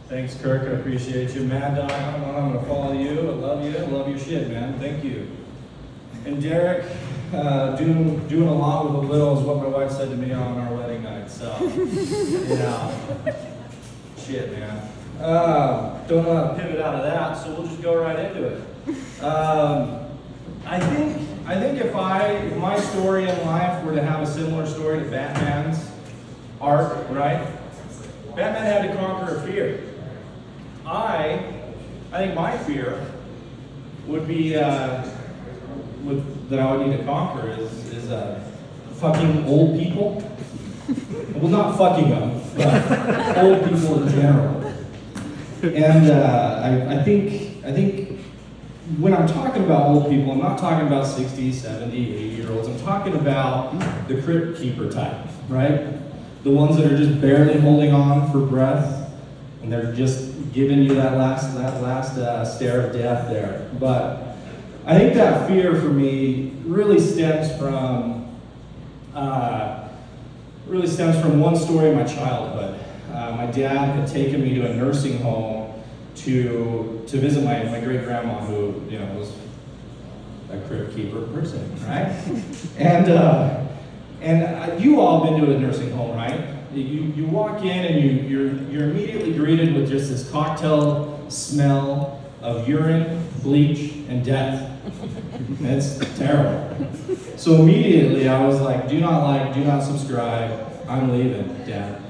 Thanks, Kirk. I appreciate you. Mad Dog, I'm going to follow you. I love you. I love your shit, man. Thank you. And Derek, doing a lot with a little is what my wife said to me on our wedding night. So, shit, man. Don't know how to pivot out of that, so we'll just go right into it. I think if my story in life were to have a similar story to Batman's arc, right? Batman had to conquer a fear. I think my fear would be that I would need to conquer is fucking old people. Well, not fucking them, but old people in general. And I think when I'm talking about old people, I'm not talking about 60, 70, 80-year-olds. I'm talking about the crypt keeper type, right? The ones that are just barely holding on for breath, and they're just giving you that last stare of death there. But I think that fear for me really stems from one story in my childhood. My dad had taken me to a nursing home to visit my great grandma, who was a crypt keeper person, right? And you all been to a nursing home, right? You walk in and you're immediately greeted with just this cocktail smell of urine, bleach, and death. And it's terrible. So immediately I was like, do not subscribe, I'm leaving, Dad.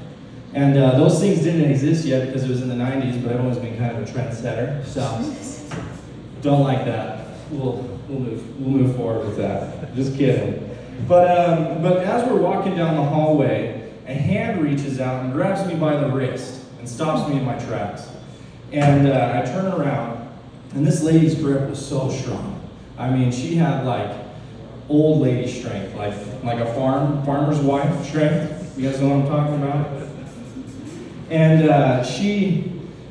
And those things didn't exist yet because it was in the 90s, but I've always been kind of a trendsetter, so don't like that. We'll move forward with that. Just kidding. But as we're walking down the hallway, a hand reaches out and grabs me by the wrist and stops me in my tracks. And I turn around, and this lady's grip was so strong. I mean, she had like old lady strength, like a farmer's wife strength. You guys know what I'm talking about? And she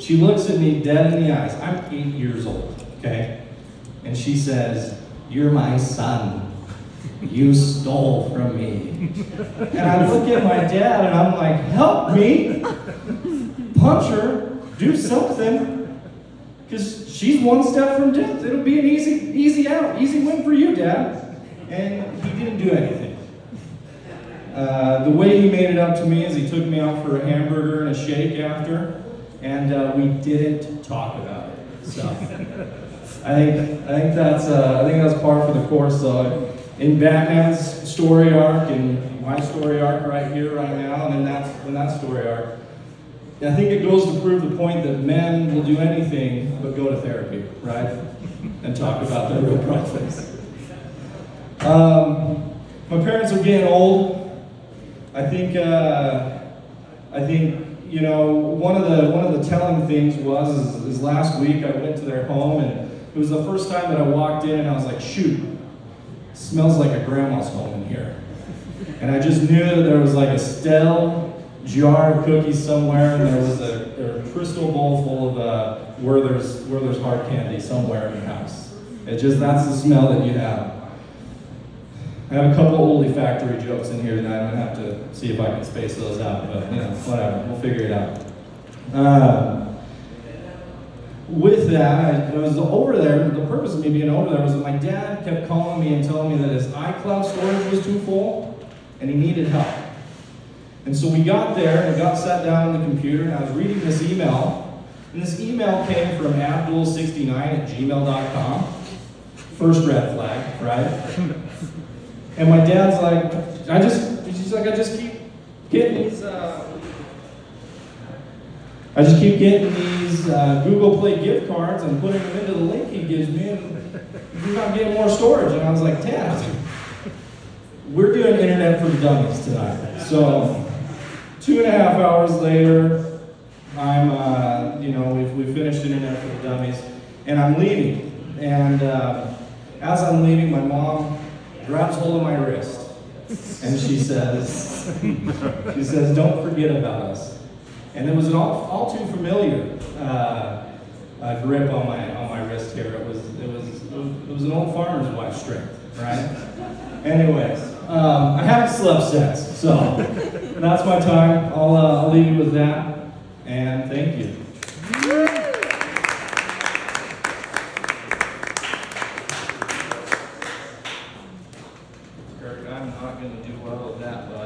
looks at me dead in the eyes. I'm 8 years old, okay? And she says, "You're my son. You stole from me." And I look at my dad and I'm like, help me, punch her, do something, because she's one step from death. It'll be an easy out, easy win for you, Dad. And he didn't do anything. The way he made it up to me is he took me out for a hamburger and a shake after, and we didn't talk about it. So I think that's par for the course. So in Batman's story arc and my story arc right here, right now, and in that story arc, I think it goes to prove the point that men will do anything but go to therapy, right? And talk about their real problems. My parents are getting old. I think one of the telling things was last week I went to their home, and it was the first time that I walked in and I was like, shoot, it smells like a grandma's home in here. And I just knew that there was like a stale jar of cookies somewhere, and there was a crystal bowl full of where there's hard candy somewhere in the house. That's the smell that you have. I have a couple oldie factory jokes in here tonight. I'm gonna have to see if I can space those out, but whatever, we'll figure it out. With that, I was over there. The purpose of me being over there was that my dad kept calling me and telling me that his iCloud storage was too full and he needed help. And so we got there and got sat down on the computer, and I was reading this email, and this email came from abdul69@gmail.com. First red flag, right? And my dad's like, I just keep getting these Google Play gift cards and putting them into the link he gives me, and you're not getting more storage. And I was like, Dad, we're doing Internet for Dummies tonight. So 2.5 hours later, I'm, we finished Internet for the Dummies, and I'm leaving. And as I'm leaving, my mom grabs hold of my wrist, and she says, "Don't forget about us." And it was an all too familiar grip on my wrist here. It was an old farmer's wife strength, right? Anyways, I haven't slept since, so that's my time. I'll leave you with that, and thank you. not gonna do well with that, but